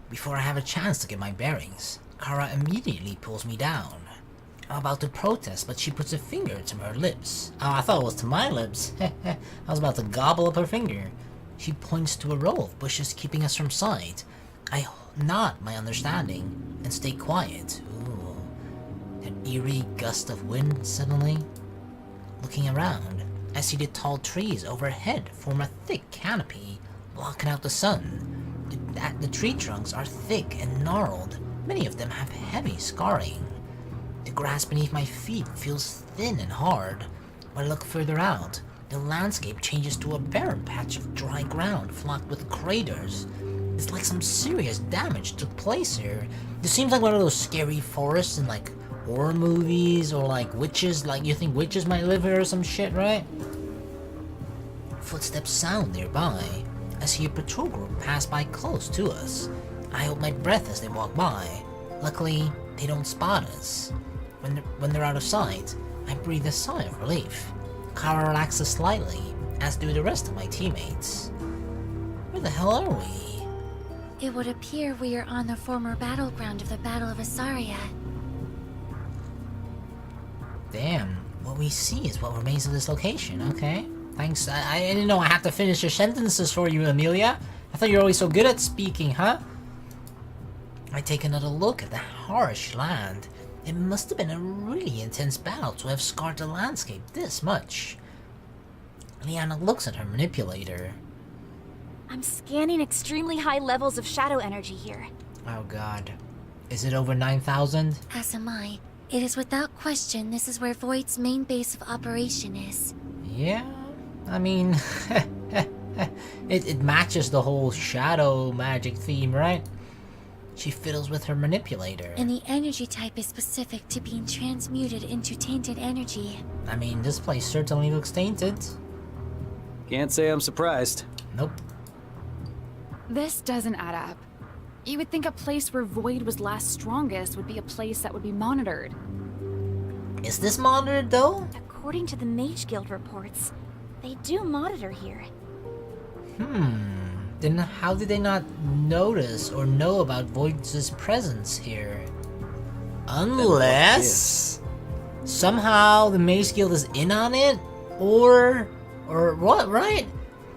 Before I have a chance to get my bearings, Kara immediately pulls me down. I'm about to protest, but she puts a finger to her lips. Oh, I thought it was to my lips. I was about to gobble up her finger. She points to a row of bushes keeping us from sight. I nod my understanding and stay quiet. Ooh, an eerie gust of wind suddenly. Looking around, I see the tall trees overhead form a thick canopy, blocking out the sun. The tree trunks are thick and gnarled. Many of them have heavy scarring. The grass beneath my feet feels thin and hard. When I look further out, the landscape changes to a barren patch of dry ground flanked with craters. It's like some serious damage took place here. This seems like one of those scary forests in like horror movies or like witches, like you think witches might live here or some shit, right? Footsteps sound nearby. I see a patrol group pass by close to us. I hold my breath as they walk by. Luckily, they don't spot us. When they're out of sight, I breathe a sigh of relief. Kara relaxes slightly, as do the rest of my teammates. Where the hell are we? It would appear we are on the former battleground of the Battle of Asaria. Damn, what we see is what remains of this location, okay? Thanks, I didn't know I had to finish your sentences for you, Amelia. I thought you were always so good at speaking, huh? I take another look at the harsh land. It must have been a really intense battle to have scarred the landscape this much. Leanna looks at her manipulator. I'm scanning extremely high levels of shadow energy here. Oh god. Is it over 9,000? As am I. It is without question this is where Void's main base of operation is. Yeah, I mean, it matches the whole shadow magic theme, right? She fiddles with her manipulator. And the energy type is specific to being transmuted into tainted energy. I mean, this place certainly looks tainted. Can't say I'm surprised. Nope. This doesn't add up. You would think a place where Void was last strongest would be a place that would be monitored. Is this monitored though? According to the Mage Guild reports, they do monitor here. Then how did they not notice or know about Void's presence here? Unless somehow the Mage Guild is in on it? Or what, right?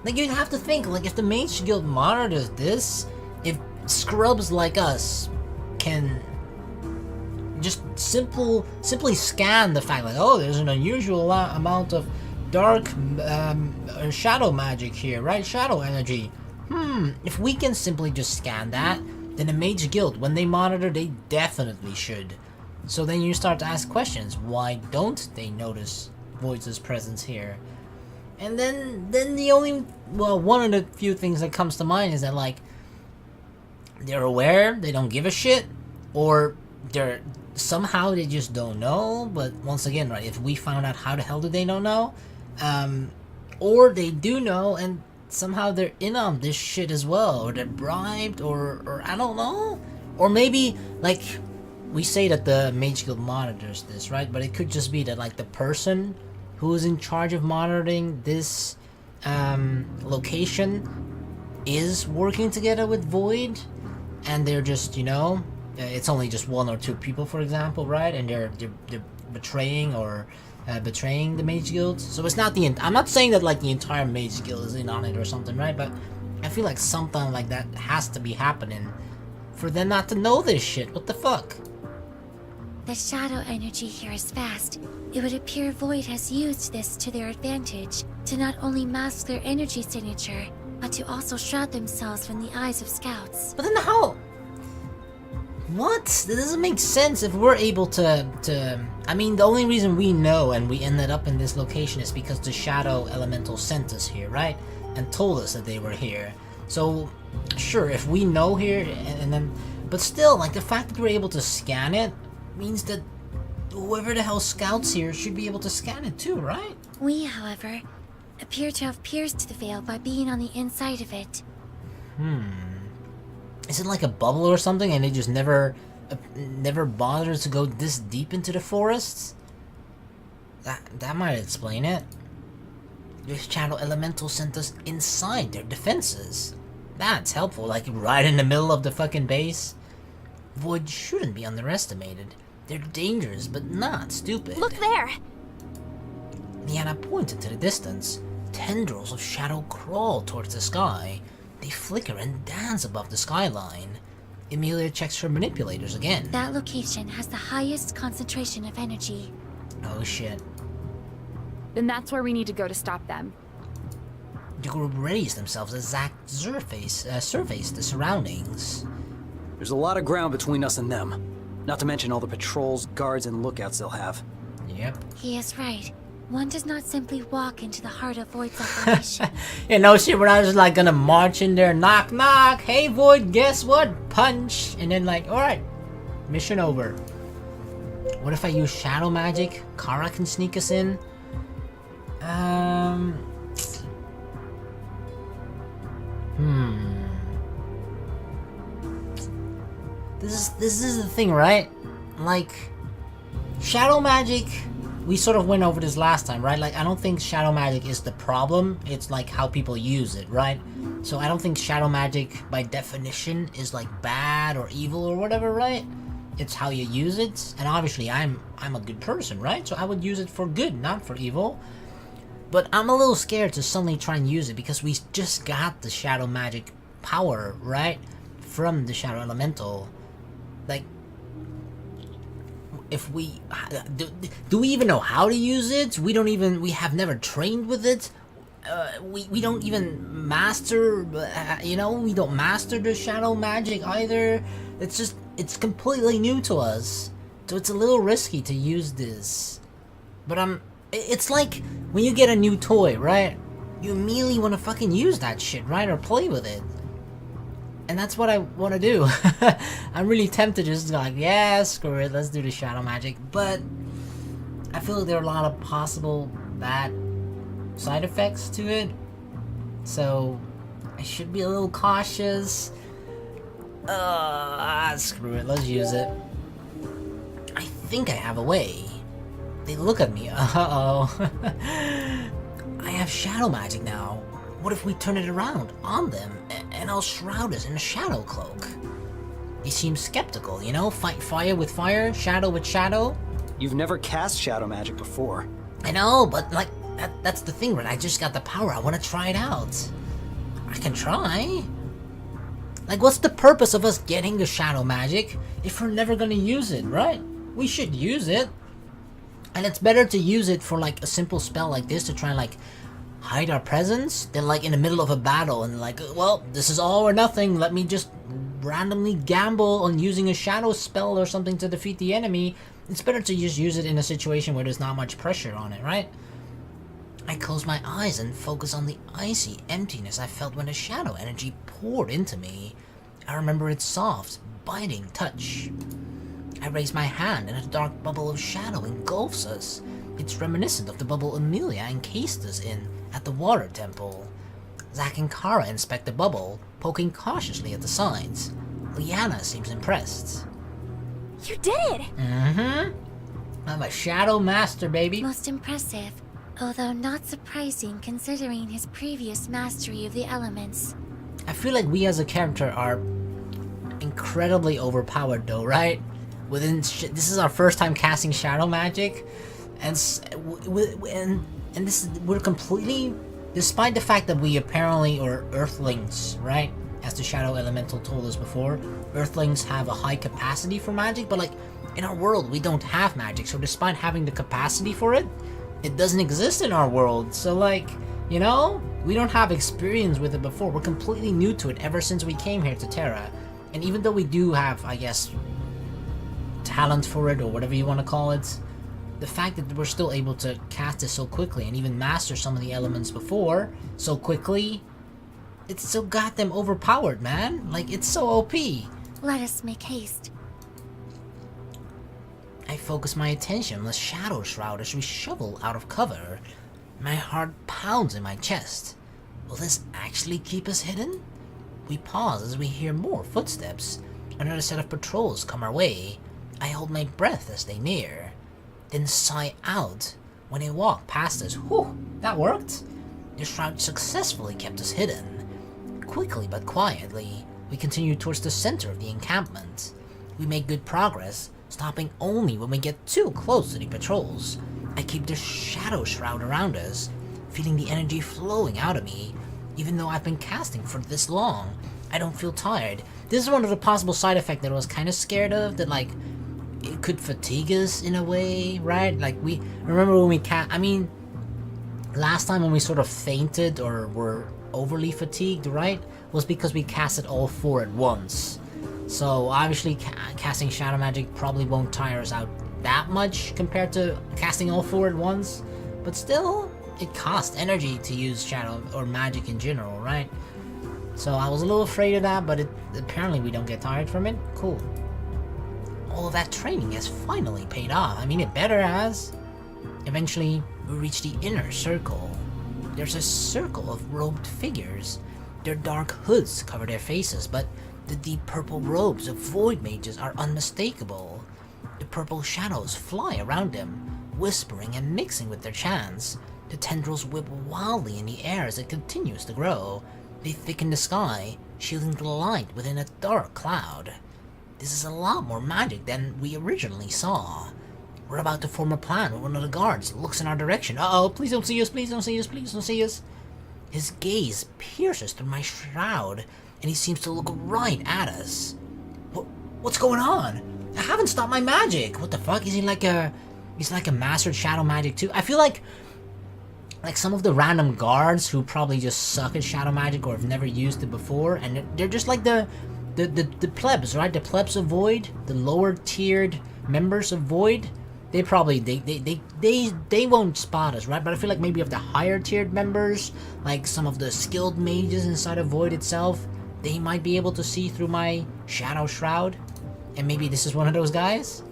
Like, you'd have to think, like, if the Mage Guild monitors this, if scrubs like us can just simply scan the fact, like, oh, there's an unusual amount of dark shadow magic here, right? Shadow energy. If we can simply just scan that, then the Mage Guild, when they monitor, they definitely should. So then you start to ask questions. Why don't they notice Void's presence here? And then the only, well, one of the few things that comes to mind is that, like, they're aware, they don't give a shit, or somehow they just don't know. But once again, right, if we found out, how the hell do they don't know? Or they do know and somehow they're in on this shit as well, or they're bribed, or I don't know. Or maybe, like, we say that the Mage Guild monitors this, right? But it could just be that, like, the person who is in charge of monitoring this location is working together with Void, and they're just, you know, it's only just one or two people, for example, right? And they're betraying or betraying the Mage Guild. So it's not I'm not saying that, like, the entire Mage Guild is in on it or something, right? But I feel like something like that has to be happening for them not to know this shit. What the fuck? The shadow energy here is vast. It would appear Void has used this to their advantage, to not only mask their energy signature, but to also shroud themselves from the eyes of scouts. But then how? What? That doesn't make sense if we're able to... I mean, the only reason we know and we ended up in this location is because the Shadow Elemental sent us here, right? And told us that they were here. So, sure, if we know here, and then... But still, like, the fact that we're able to scan it means that whoever the hell scouts here should be able to scan it too, right? We, however, appear to have pierced the veil by being on the inside of it. Is it like a bubble or something, and they just never bothered to go this deep into the forests? That might explain it. The Shadow Elemental sent us inside their defenses. That's helpful, like right in the middle of the fucking base. Void shouldn't be underestimated. They're dangerous, but not stupid. Look there! Leanna pointed to the distance. Tendrils of shadow crawl towards the sky. They flicker and dance above the skyline. Emilia checks her manipulators again. That location has the highest concentration of energy. Oh shit. Then that's where we need to go to stop them. The group readies themselves as Zack surveys the surroundings. There's a lot of ground between us and them. Not to mention all the patrols, guards, and lookouts they'll have. Yep. He is right. One does not simply walk into the heart of Void's operation. You know, shit, we're not just like gonna march in there, knock knock, hey Void, guess what? Punch! And then like, alright, mission over. What if I use shadow magic? Kara can sneak us in? This is the thing, right? Like, shadow magic, we sort of went over this last time, right? Like, I don't think shadow magic is the problem. It's like how people use it, right? So I don't think shadow magic, by definition, is like bad or evil or whatever, right? It's how you use it. And obviously, I'm a good person, right? So I would use it for good, not for evil. But I'm a little scared to suddenly try and use it because we just got the shadow magic power, right? From the shadow elemental. Like, if we do we even know how to use it? We have never trained with it. We don't even master, you know, we don't master the shadow magic either. It's completely new to us, so it's a little risky to use this. But it's like when you get a new toy, right? You immediately want to fucking use that shit, right? Or play with it. And that's what I want to do. I'm really tempted to just go like, yeah, screw it, let's do the shadow magic. But I feel like there are a lot of possible bad side effects to it. So I should be a little cautious. Screw it, let's use it. I think I have a way. They look at me. Uh-oh. I have shadow magic now. What if we turn it around on them and I'll shroud us in a shadow cloak? They seem skeptical, you know? Fight fire with fire, shadow with shadow. You've never cast shadow magic before. I know, but like, that's the thing, right? I just got the power. I want to try it out. I can try. Like, what's the purpose of us getting the shadow magic if we're never gonna use it, right? We should use it. And it's better to use it for like a simple spell like this to try and like hide our presence than like in the middle of a battle and like, well, this is all or nothing, let me just randomly gamble on using a shadow spell or something to defeat the enemy. It's better to just use it in a situation where there's not much pressure on it, right? I close my eyes and focus on the icy emptiness I felt when the shadow energy poured into me. I remember its soft, biting touch. I raise my hand and a dark bubble of shadow engulfs us. It's reminiscent of the bubble Emilia encased us in at the water temple. Zack and Kara inspect the bubble, poking cautiously at the signs. Leanna seems impressed. You did it! Mm-hmm. I'm a shadow master, baby. Most impressive, although not surprising considering his previous mastery of the elements. I feel like we as a character are incredibly overpowered though, right? This is our first time casting shadow magic, and we're completely, despite the fact that we apparently are earthlings, right? As the shadow elemental told us before, earthlings have a high capacity for magic, but like in our world we don't have magic, so despite having the capacity for it, it doesn't exist in our world. So like, you know, we don't have experience with it before. We're completely new to it ever since we came here to Terra. And even though we do have, I guess, talent for it or whatever you want to call it, the fact that we're still able to cast it so quickly and even master some of the elements before so quickly, it's so goddamn overpowered, man. Like, it's so OP. Let us make haste. I focus my attention on the shadow shroud as we shovel out of cover. My heart pounds in my chest. Will this actually keep us hidden? We pause as we hear more footsteps. Another set of patrols come our way. I hold my breath as they near, then sigh out when they walk past us. Whew, that worked. The shroud successfully kept us hidden. Quickly but quietly, we continue towards the center of the encampment. We make good progress, stopping only when we get too close to the patrols. I keep the shadow shroud around us, feeling the energy flowing out of me. Even though I've been casting for this long, I don't feel tired. This is one of the possible side effects that I was kind of scared of, that like, it could fatigue us in a way, right? Like, we remember when we I mean, last time when we sort of fainted or were overly fatigued, right, was because we casted all 4 at once. So obviously casting shadow magic probably won't tire us out that much compared to casting all 4 at once, but still, it costs energy to use shadow or magic in general, right? So I was a little afraid of that, but apparently we don't get tired from it. Cool. All of that training has finally paid off. I mean, it better has. Eventually, we reach the inner circle. There's a circle of robed figures. Their dark hoods cover their faces, but the deep purple robes of void mages are unmistakable. The purple shadows fly around them, whispering and mixing with their chants. The tendrils whip wildly in the air as it continues to grow. They thicken the sky, shielding the light within a dark cloud. This is a lot more magic than we originally saw. We're about to form a plan when one of the guards looks in our direction. Uh-oh, please don't see us, please don't see us, please don't see us. His gaze pierces through my shroud, and he seems to look right at us. What's going on? I haven't stopped my magic. What the fuck? Is he like a... He's like a mastered shadow magic too? I feel like some of the random guards who probably just suck at shadow magic or have never used it before, and they're just like the plebs, right? The plebs of Void, the lower tiered members of Void. They probably they won't spot us, right? But I feel like maybe of the higher tiered members, like some of the skilled mages inside of Void itself, they might be able to see through my shadow shroud. And maybe this is one of those guys?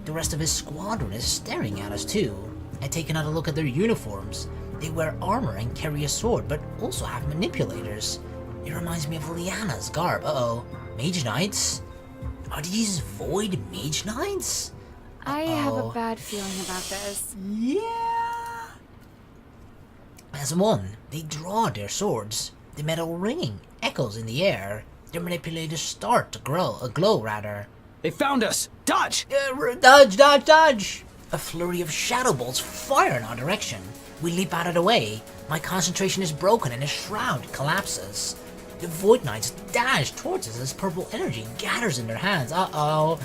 The rest of his squadron is staring at us too. I take another look at their uniforms. They wear armor and carry a sword, but also have manipulators. It reminds me of Leanna's garb. Uh-oh. Mage-Knights? Are these Void Mage-Knights? I have a bad feeling about this. Yeah. As one, they draw their swords. The metal ringing echoes in the air. Their manipulators start to glow rather. They found us! Dodge! Dodge, dodge, dodge! A flurry of shadow bolts fire in our direction. We leap out of the way. My concentration is broken and the shroud collapses. The Void Knights dash towards us as purple energy gathers in their hands. Uh-oh.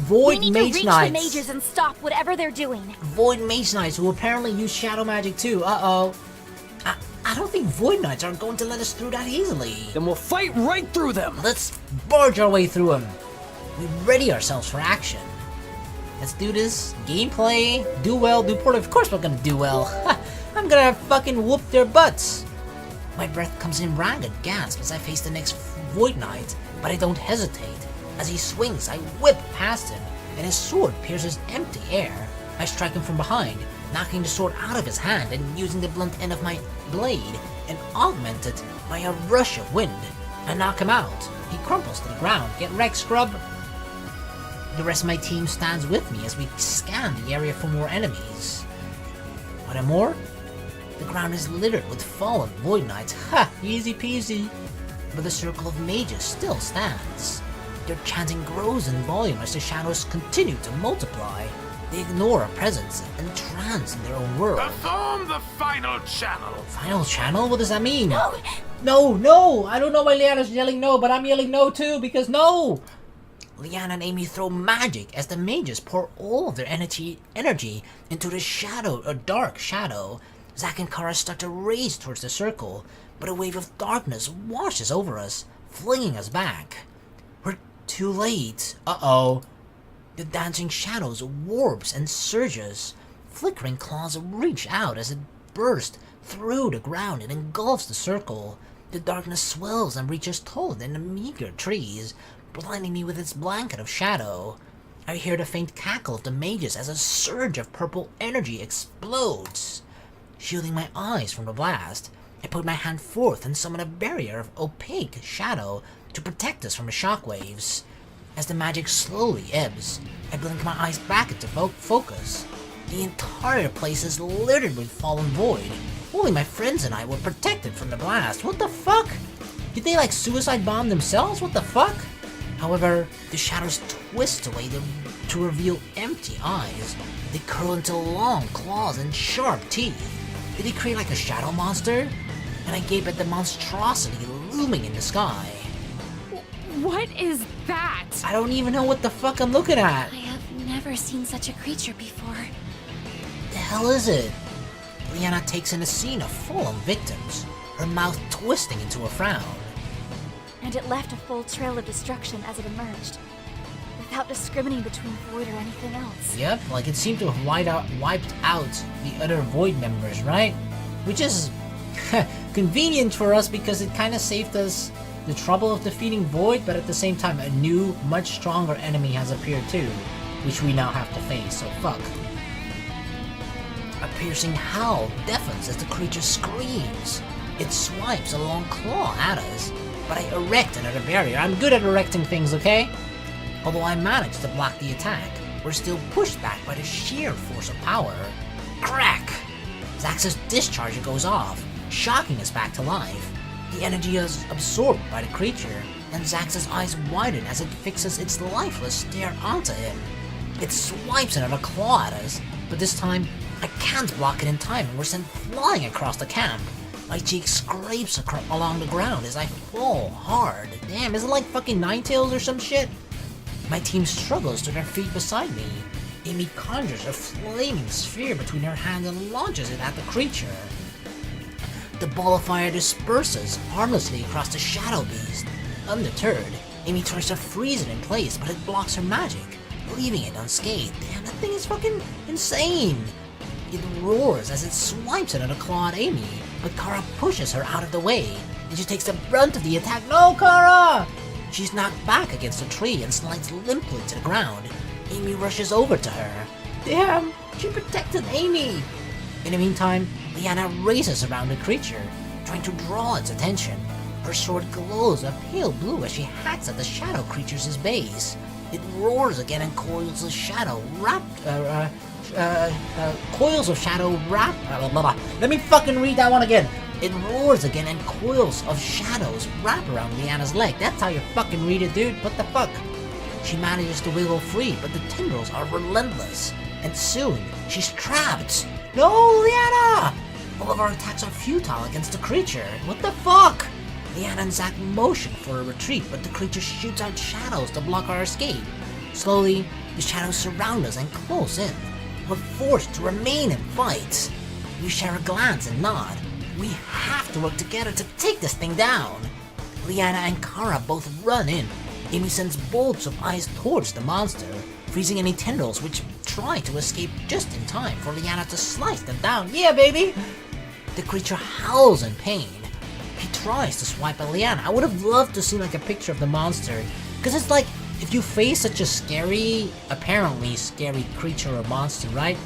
Void We need Mage to reach Knights. the mages and stop whatever they're doing. Void Mage Knights, who apparently use shadow magic too. Uh-oh. I don't think Void Knights are going to let us through that easily. Then we'll fight right through them! Let's barge our way through them. We ready ourselves for action. Let's do this. Gameplay. Do well, do poorly. Of course we're gonna do well. I'm gonna fucking whoop their butts. My breath comes in ragged gasps as I face the next Void Knight, but I don't hesitate. As he swings, I whip past him, and his sword pierces empty air. I strike him from behind, knocking the sword out of his hand and using the blunt end of my blade and augment it by a rush of wind. I knock him out. He crumples to the ground. Get wrecked, scrub. The rest of my team stands with me as we scan the area for more enemies. Are there more? The ground is littered with fallen Void Knights. Ha! Easy peasy. But the circle of mages still stands. Their chanting grows in volume as the shadows continue to multiply. They ignore our presence, entranced in their own world. Perform the final channel. Final channel? What does that mean? No! No, no! I don't know why Leanna's yelling no, but I'm yelling no too, because no! Leanna and Amy throw magic as the mages pour all of their energy into the shadow, or dark shadow. Zack and Kara start to race towards the circle, but a wave of darkness washes over us, flinging us back. We're too late. Uh-oh. The dancing shadows warps and surges. Flickering claws reach out as it bursts through the ground and engulfs the circle. The darkness swells and reaches taller than the meager trees, blinding me with its blanket of shadow. I hear the faint cackle of the mages as a surge of purple energy explodes. Shielding my eyes from the blast, I put my hand forth and summon a barrier of opaque shadow to protect us from the shockwaves. As the magic slowly ebbs, I blink my eyes back into focus. The entire place is littered with fallen void. Only my friends and I were protected from the blast. What the fuck? Did they like suicide bomb themselves? What the fuck? However, the shadows twist away to reveal empty eyes. They curl into long claws and sharp teeth. Did he create like a shadow monster? And I gape at the monstrosity looming in the sky. What is that? I don't even know what the fuck I'm looking at. I have never seen such a creature before. The hell is it? Leanna takes in a scene of fallen victims, her mouth twisting into a frown. And it left a full trail of destruction as it emerged, without discriminating between Void or anything else. Yep, like it seemed to have wiped out the other Void members, right? Which is convenient for us because it kind of saved us the trouble of defeating Void, but at the same time a new, much stronger enemy has appeared too, which we now have to face, so fuck. A piercing howl deafens as the creature screams. It swipes a long claw at us, but I erect another barrier. I'm good at erecting things, okay? Although I managed to block the attack, we're still pushed back by the sheer force of power. Crack! Zax's discharger goes off, shocking us back to life. The energy is absorbed by the creature, and Zax's eyes widen as it fixes its lifeless stare onto him. It swipes another claw at us, but this time I can't block it in time and we're sent flying across the camp. My cheek scrapes along the ground as I fall hard. Damn, is it like fucking Ninetales or some shit? My team struggles to their feet beside me. Amy conjures a flaming sphere between her hands and launches it at the creature. The ball of fire disperses harmlessly across the shadow beast. Undeterred, Amy tries to freeze it in place, but it blocks her magic, leaving it unscathed. Damn, that thing is fucking insane. It roars as it swipes another claw at Amy, but Kara pushes her out of the way, and she takes the brunt of the attack. No, Kara! She's knocked back against a tree and slides limply to the ground. Amy rushes over to her. Damn, she protected Amy! In the meantime, Leanna races around the creature, trying to draw its attention. Her sword glows a pale blue as she hacks at the shadow creature's base. It roars again and coils of shadow Let me fucking read that one again. It roars again and coils of shadows wrap around Leanna's leg. That's how you fucking read it, dude. What the fuck? She manages to wiggle free, but the tendrils are relentless. And soon, she's trapped. No, Leanna! All of our attacks are futile against the creature. What the fuck? Leanna and Zack motion for a retreat, but the creature shoots out shadows to block our escape. Slowly, the shadows surround us and close in. We're forced to remain and fight. We share a glance and nod. We have to work together to take this thing down. Leanna and Kara both run in. Amy sends bolts of ice towards the monster, freezing any tendrils which try to escape just in time for Leanna to slice them down. Yeah, baby! The creature howls in pain. He tries to swipe at Leanna. I would have loved to see like a picture of the monster, because it's like, if you face such a scary, apparently scary creature or monster, right?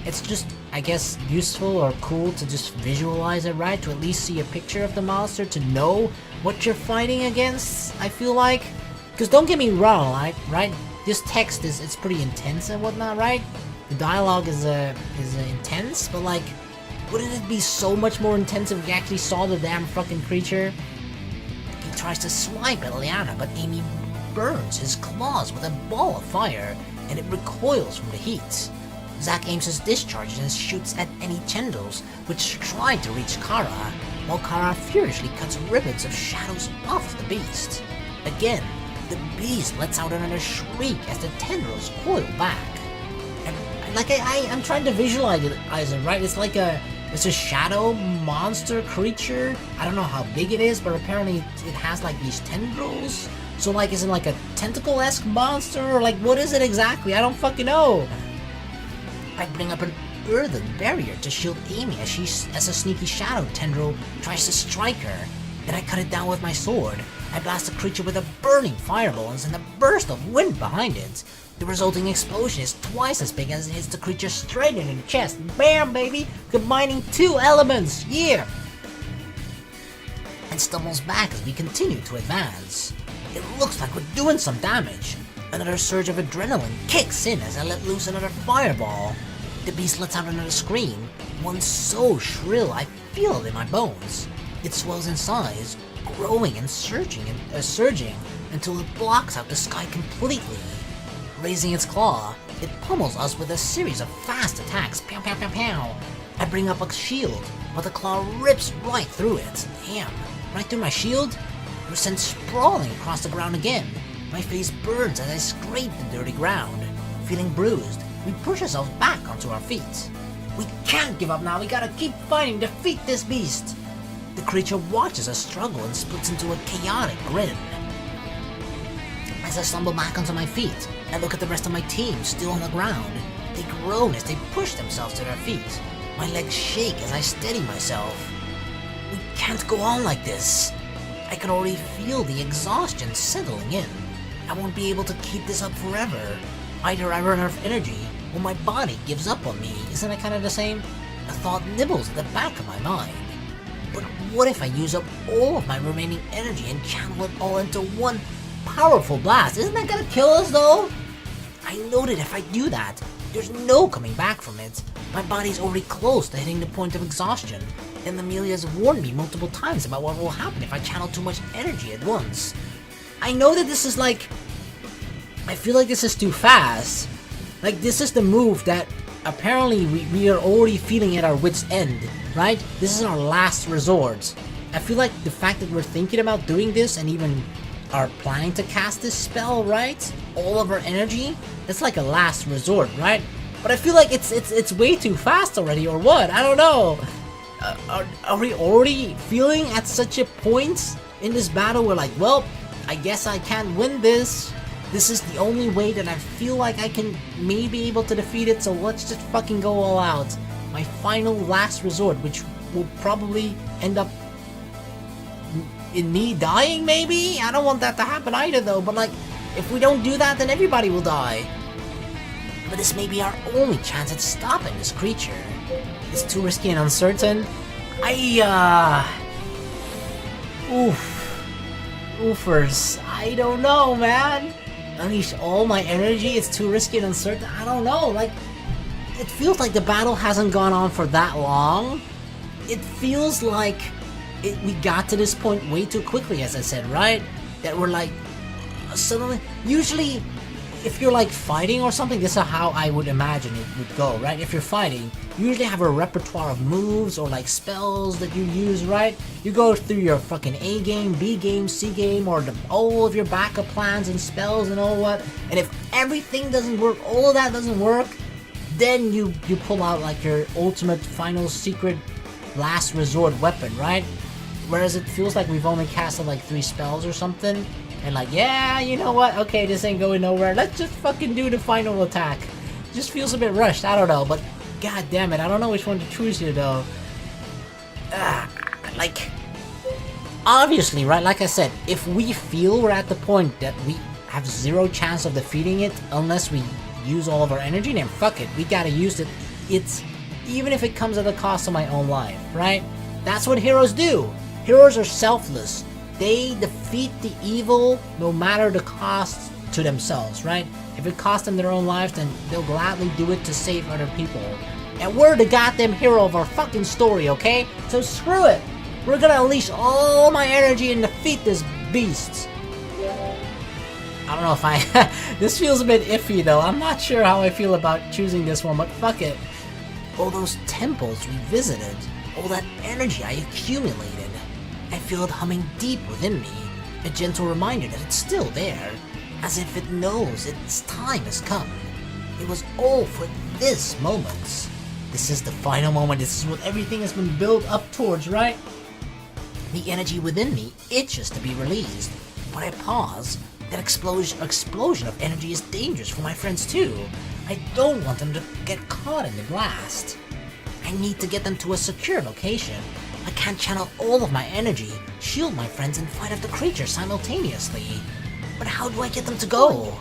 It's just, I guess, useful or cool to just visualize it, right? To at least see a picture of the monster, to know what you're fighting against, I feel like. Because don't get me wrong, right? This text it's pretty intense and whatnot, right? The dialogue is intense, but like, wouldn't it be so much more intense if we actually saw the damn fucking creature? He tries to swipe at Leanna, but Amy burns his claws with a ball of fire, and it recoils from the heat. Zack aims his discharge and shoots at any tendrils which try to reach Kara, while Kara furiously cuts ribbons of shadows off the beast. Again, the beast lets out another shriek as the tendrils coil back. And like I'm trying to visualize it, right? It's a shadow monster creature. I don't know how big it is, but apparently it has like these tendrils. So like, is it like a tentacle-esque monster, or like what is it exactly? I don't fucking know. I bring up an earthen barrier to shield Amy as a sneaky shadow tendril tries to strike her. Then I cut it down with my sword. I blast the creature with a burning fireball and send a burst of wind behind it. The resulting explosion is twice as big as it hits the creature straight in the chest. Bam, baby! Combining two elements, yeah! And stumbles back as we continue to advance. It looks like we're doing some damage. Another surge of adrenaline kicks in as I let loose another fireball. The beast lets out another scream, one so shrill I feel it in my bones. It swells in size, growing and surging until it blocks out the sky completely. Raising its claw, it pummels us with a series of fast attacks. Pow, pow, pow, pow. I bring up a shield, but the claw rips right through it. Damn, right through my shield? We're sent sprawling across the ground again. My face burns as I scrape the dirty ground. Feeling bruised, we push ourselves back onto our feet. We can't give up now, we gotta keep fighting to defeat this beast. The creature watches us struggle and splits into a chaotic grin. As I stumble back onto my feet, I look at the rest of my team still on the ground. They groan as they push themselves to their feet. My legs shake as I steady myself. We can't go on like this. I can already feel the exhaustion settling in. I won't be able to keep this up forever. Either I run out of energy, or my body gives up on me. Isn't that kind of the same? A thought nibbles at the back of my mind. But what if I use up all of my remaining energy and channel it all into one powerful blast? Isn't that gonna kill us though? I know that if I do that, there's no coming back from it. My body's already close to hitting the point of exhaustion, and Amelia's warned me multiple times about what will happen if I channel too much energy at once. I know that this is like... I feel like this is too fast. Like, this is the move that apparently we are already feeling at our wit's end, right? This is our last resort. I feel like the fact that we're thinking about doing this and even are planning to cast this spell, right? All of our energy, it's like a last resort, right? But I feel like it's way too fast already, or what? I don't know. Are we already feeling at such a point in this battle where like, well, I guess I can't win this. This is the only way that I feel like I can maybe able to defeat it, so let's just fucking go all out. My final last resort, which will probably end up in me dying, maybe? I don't want that to happen either though, but like, if we don't do that, then everybody will die. But this may be our only chance at stopping this creature. It's too risky and uncertain. Oofers. I don't know, man. Unleash all my energy, it's too risky and uncertain. I don't know, like, it feels like the battle hasn't gone on for that long. It feels like we got to this point way too quickly, as I said, right? That we're like, suddenly, usually, if you're like fighting or something, this is how I would imagine it would go, right? If you're fighting, you usually have a repertoire of moves or like spells that you use, right? You go through your fucking A game, B game, C game, or all of your backup plans and spells and all what. And if everything doesn't work, all of that doesn't work, then you pull out like your ultimate final secret last resort weapon, right? Whereas it feels like we've only casted like 3 spells or something. And like, yeah, you know what? Okay, this ain't going nowhere. Let's just fucking do the final attack. Just feels a bit rushed. I don't know, but god damn it, I don't know which one to choose here though. Like, obviously, right? Like I said, if we feel we're at the point that we have 0 chance of defeating it unless we use all of our energy, then fuck it. We gotta use it. It's even if it comes at the cost of my own life, right? That's what heroes do. Heroes are selfless. They defeat the evil no matter the cost to themselves, right? If it costs them their own lives, then they'll gladly do it to save other people. And we're the goddamn hero of our fucking story, okay? So screw it! We're gonna unleash all my energy and defeat this beast. I don't know if I... This feels a bit iffy though. I'm not sure how I feel about choosing this one, but fuck it. All those temples we visited, all that energy I accumulated, I feel it humming deep within me, a gentle reminder that it's still there, as if it knows its time has come. It was all for this moment. This is the final moment, this is what everything has been built up towards, right? The energy within me itches to be released, but I pause. That explosion of energy is dangerous for my friends too. I don't want them to get caught in the blast. I need to get them to a secure location. I can't channel all of my energy, shield my friends, and fight off the creature simultaneously. But how do I get them to go?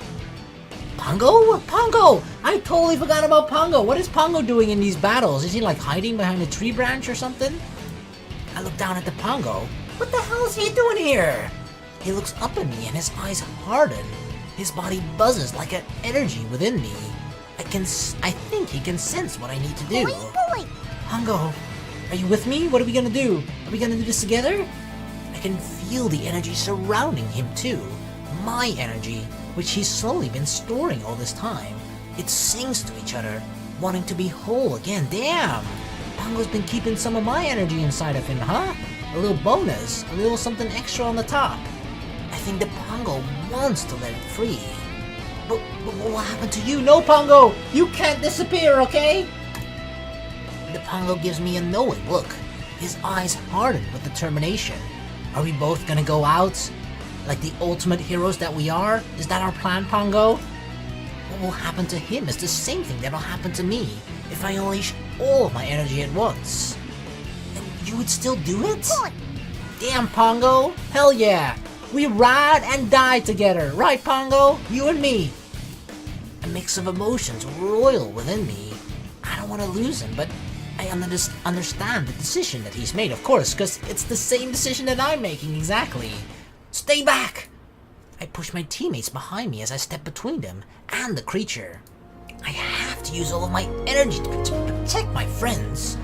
Pongo? Pongo! I totally forgot about Pongo. What is Pongo doing in these battles? Is he like hiding behind a tree branch or something? I look down at the Pongo. What the hell is he doing here? He looks up at me and his eyes harden. His body buzzes like an energy within me. I think he can sense what I need to do. Boy, boy, Pongo, are you with me? What are we gonna do? Are we gonna do this together? I can feel the energy surrounding him too. My energy, which he's slowly been storing all this time. It sings to each other, wanting to be whole again. Damn! Pongo's been keeping some of my energy inside of him, huh? A little bonus, a little something extra on the top. I think the Pongo wants to let it free. But what will happen to you? No, Pongo! You can't disappear, okay? The Pongo gives me a knowing look. His eyes harden with determination. Are we both gonna go out? Like the ultimate heroes that we are? Is that our plan, Pongo? What will happen to him is the same thing that'll happen to me if I unleash all of my energy at once. And you would still do it? Damn, Pongo! Hell yeah! We ride and die together, right, Pongo? You and me. A mix of emotions roil within me. I don't want to lose him, but I understand the decision that he's made, of course, because it's the same decision that I'm making, exactly. Stay back! I push my teammates behind me as I step between them and the creature. I have to use all of my energy to protect my friends,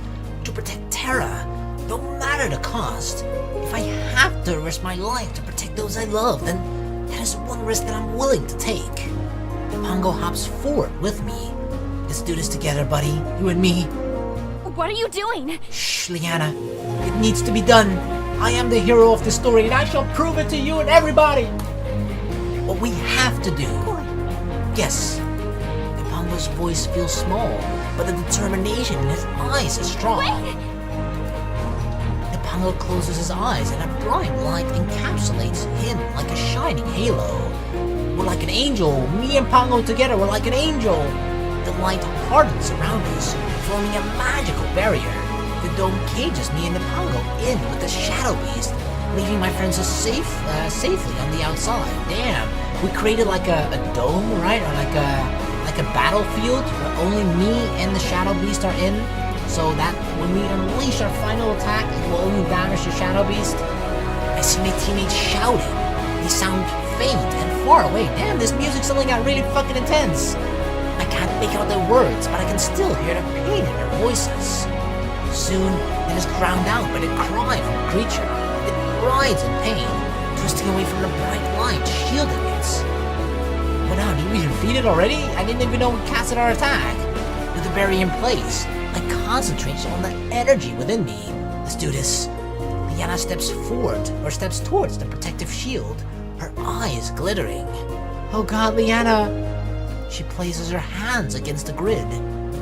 to protect Terra, no matter the cost. If I have to risk my life to protect those I love, then that is one risk that I'm willing to take. Pongo hops forward with me. Let's do this together, buddy, you and me. What are you doing? Shh, Leanna. It needs to be done. I am the hero of the story, and I shall prove it to you and everybody. What we have to do. Yes. The Pongo's voice feels small, but the determination in his eyes is strong. The Pongo closes his eyes, and a bright light encapsulates him like a shining halo. We're like an angel. Me and Pongo together, we're like an angel. The light hardens around us, forming a magical barrier. The dome cages me and the Pongo in with the Shadow Beast, leaving my friends safely on the outside. Damn, we created like a dome, right? Or like a battlefield where only me and the Shadow Beast are in, so that when we unleash our final attack, it will only damage the Shadow Beast. I see my teammates shouting. They sound faint and far away. Damn, this music suddenly got really fucking intense. I can't make out their words, but I can still hear the pain in their voices. Soon, it is drowned out by the cry from the creature. It writhes in pain, twisting away from the bright light, shielding it. But now, did we defeat it already? I didn't even know we casted our attack. With the barrier in place, I concentrate on the energy within me. Let's do this. Leanna steps towards the protective shield, her eyes glittering. Oh god, Leanna! She places her hands against the grid,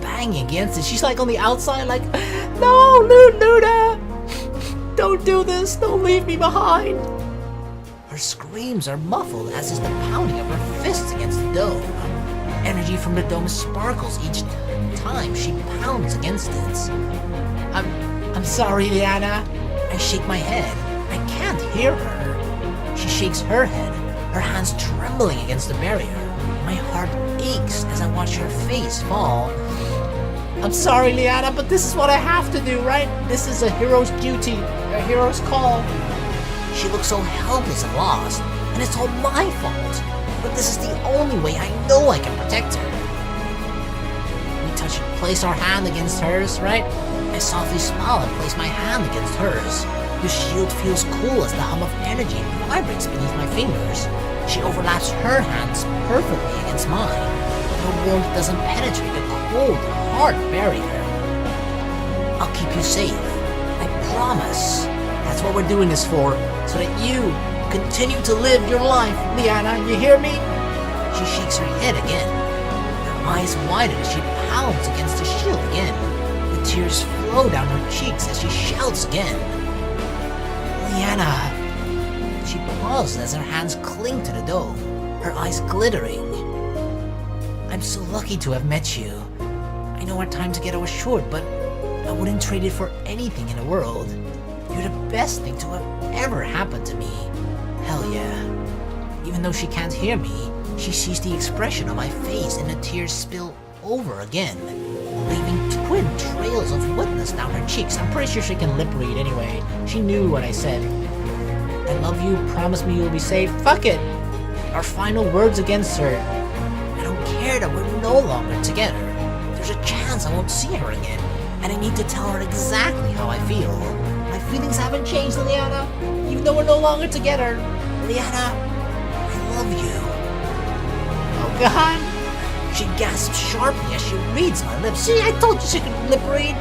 banging against it. She's like on the outside, like, no, Luna! Don't do this! Don't leave me behind! Her screams are muffled, as is the pounding of her fists against the dome. Energy from the dome sparkles each time she pounds against it. I'm sorry, Leanna. I shake my head. I can't hear her. She shakes her head, her hands trembling against the barrier. My heart aches as I watch her face fall. I'm sorry, Leanna, but this is what I have to do, right? This is a hero's duty, a hero's call. She looks so helpless and lost, and it's all my fault. But this is the only way I know I can protect her. We place our hand against hers, right? I softly smile and place my hand against hers. The shield feels cool as the hum of energy vibrates beneath my fingers. She overlaps her hands perfectly against mine, but her warmth doesn't penetrate the cold, hard barrier. I'll keep you safe. I promise. That's what we're doing this for, so that you continue to live your life, Leanna. You hear me? She shakes her head again. Her eyes widen as she pounds against the shield again. The tears flow down her cheeks as she shouts again. Leanna. She pauses as her hands cling to the dome, her eyes glittering. I'm so lucky to have met you. I know our time together was short, but I wouldn't trade it for anything in the world. You're the best thing to have ever happened to me. Hell yeah. Even though she can't hear me, she sees the expression on my face and the tears spill over again, leaving twin trails of wetness down her cheeks. I'm pretty sure she can lip read anyway. She knew what I said. I love you, promise me you'll be safe. Fuck it! Our final words against her. I don't care that we're no longer together. There's a chance I won't see her again. and I need to tell her exactly how I feel. My feelings haven't changed, Leanna, even though we're no longer together. Leanna, I love you. Oh God. She gasps sharply as she reads my lips. See, I told you she could lip read.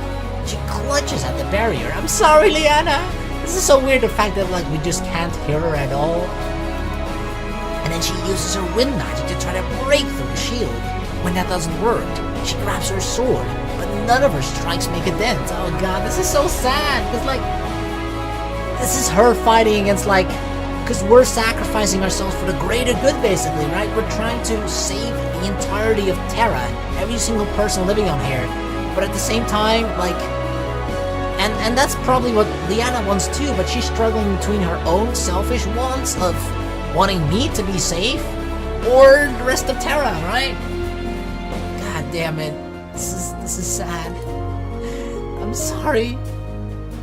She clutches at the barrier. I'm sorry, Leanna. This is so weird, the fact that like we just can't hear her at all. And then she uses her wind magic to try to break through the shield. When that doesn't work, she grabs her sword, but none of her strikes make a dent. Oh God, this is so sad. Because like, this is her fighting against like, because we're sacrificing ourselves for the greater good, basically, right? We're trying to save the entirety of Terra, every single person living on here. But at the same time, like, and that's probably what Leanna wants too, but she's struggling between her own selfish wants of wanting me to be safe, or the rest of Terra, right? God damn it. This is sad. I'm sorry.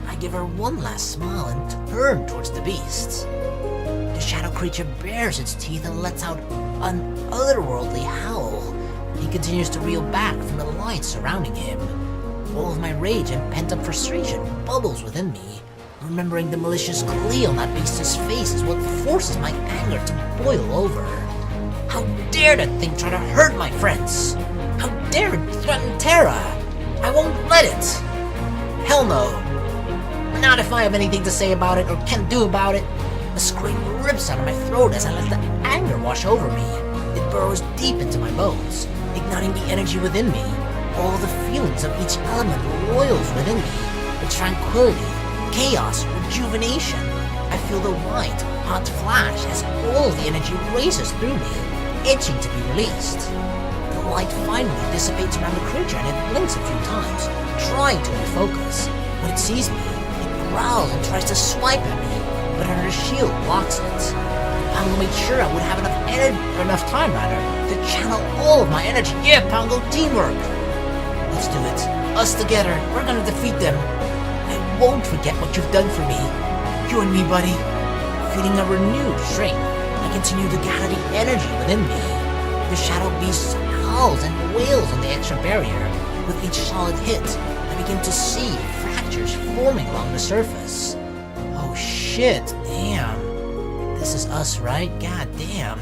I give her one last smile and turn towards the beast. The shadow creature bares its teeth and lets out an otherworldly howl. He continues to reel back from the light surrounding him. All of my rage and pent-up frustration bubbles within me. Remembering the malicious glee on that beast's face is what forces my anger to boil over. How dare that thing try to hurt my friends? How dare it threaten Terra? I won't let it. Hell no. Not if I have anything to say about it or can do about it. A scream rips out of my throat as I let the anger wash over me. It burrows deep into my bones, igniting the energy within me. All the feelings of each element roils within me. The tranquility, chaos, rejuvenation. I feel the white, hot flash as all the energy races through me, itching to be released. The light finally dissipates around the creature and it blinks a few times, trying to refocus. When it sees me, it growls and tries to swipe at me, but her shield blocks it. Pongo made sure I would have enough time to channel all of my energy. Yeah, Pongo, teamwork! Let's do it. Us together, we're gonna defeat them. I won't forget what you've done for me. You and me, buddy. Feeling a renewed strength, I continue to gather the energy within me. The shadow beast howls and wails on the extra barrier. With each solid hit, I begin to see fractures forming along the surface. Oh shit, damn. This is us, right? God damn.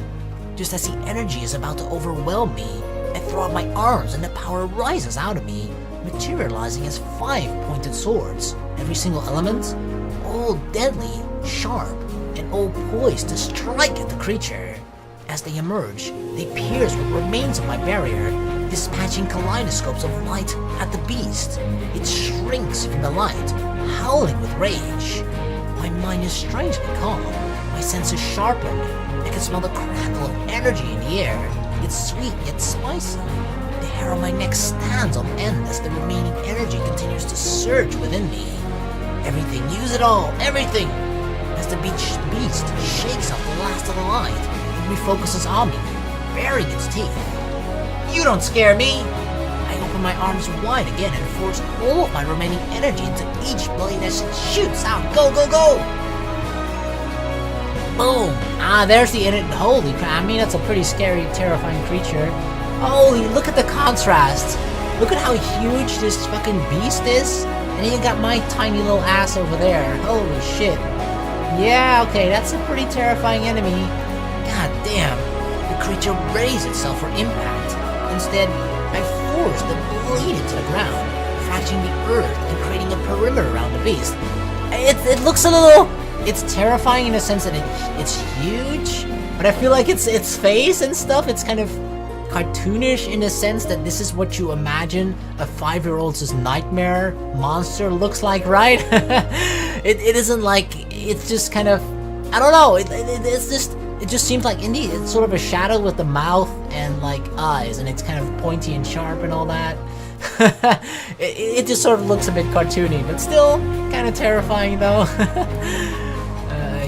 Just as the energy is about to overwhelm me, I throw out my arms and the power rises out of me, materializing as 5 pointed swords. Every single element, all deadly, sharp, and all poised to strike at the creature. As they emerge, they pierce what remains of my barrier, dispatching kaleidoscopes of light at the beast. It shrinks from the light, howling with rage. My mind is strangely calm, my senses sharpened. I can smell the crackle of energy in the air. It's sweet yet spicy. The hair on my neck stands on end as the remaining energy continues to surge within me. Everything, use it all, everything! As the beast shakes off the last of the light, it refocuses on me, baring its teeth. You don't scare me! I open my arms wide again and force all of my remaining energy into each blade as it shoots out. Go, go, go! Boom! Ah, there's the end. Holy crap, I mean, that's a pretty scary, terrifying creature. Holy, look at the contrast! Look at how huge this fucking beast is. And you got my tiny little ass over there. Holy shit. Yeah, okay, that's a pretty terrifying enemy. God damn. The creature raised itself for impact. Instead, I forced the blade into the ground, fracturing the earth and creating a perimeter around the beast. It looks a little... It's terrifying in a sense that it's huge, but I feel like its face and stuff, it's kind of cartoonish in a sense that this is what you imagine a 5-year-old's nightmare monster looks like, right? It isn't like, it's just kind of, I don't know, it just seems like, indeed, it's sort of a shadow with the mouth and like eyes, and it's kind of pointy and sharp and all that. It just sort of looks a bit cartoony, but still kind of terrifying though.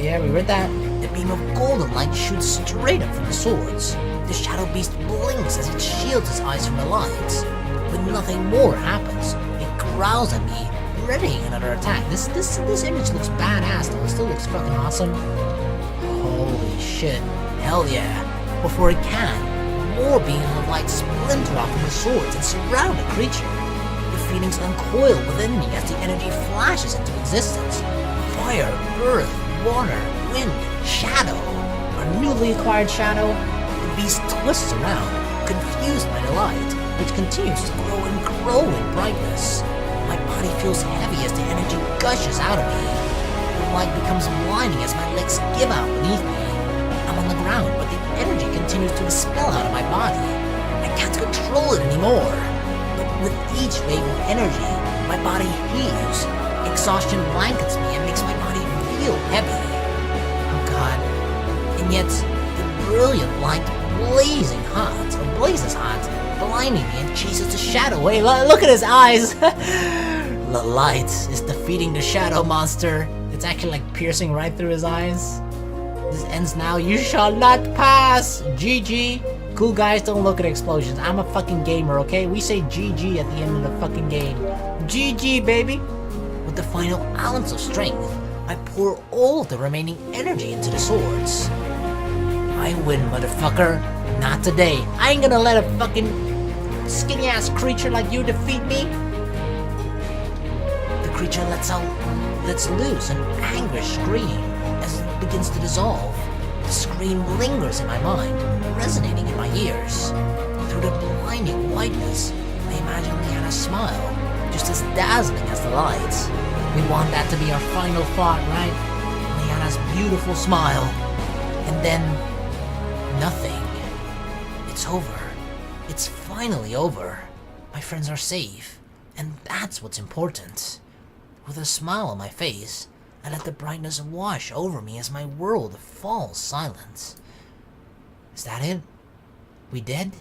Yeah, we read that. The beam of golden light shoots straight up from the swords. The shadow beast blinks as it shields its eyes from the lights. But nothing more happens. It growls at me, readying another attack. This image looks badass though. It still looks fucking awesome. Holy shit. Hell yeah. Before it can, more beams of light splinter off from the swords and surround the creature. The feelings uncoil within me as the energy flashes into existence. Fire, earth, water, wind, shadow. Our newly acquired shadow. The beast twists around, confused by the light, which continues to grow and grow in brightness. My body feels heavy as the energy gushes out of me. The light becomes blinding as my legs give out beneath me. I'm on the ground, but the energy continues to expel out of my body. I can't control it anymore. But with each wave of energy, my body heaves. Exhaustion blankets me and makes my body feel heavy. Oh god. And yet, the brilliant light blazes hot, blinding me and chases the shadow away. Look at his eyes! The light is defeating the shadow monster. It's actually like piercing right through his eyes. This ends now. You shall not pass! GG. Cool guys, don't look at explosions. I'm a fucking gamer, okay? We say GG at the end of the fucking game. GG, baby! With the final ounce of strength, I pour all the remaining energy into the swords. I win, motherfucker. Not today. I ain't gonna let a fucking skinny-ass creature like you defeat me. The creature lets loose an anguished scream as it begins to dissolve. The scream lingers in my mind, resonating in my ears. Through the blinding whiteness, I imagine Leanna's smile, just as dazzling as the lights. We want that to be our final thought, right? Leanna's beautiful smile. And then, nothing. It's over. It's finally over. My friends are safe. And that's what's important. With a smile on my face, I let the brightness wash over me as my world falls silent. Is that it? We dead?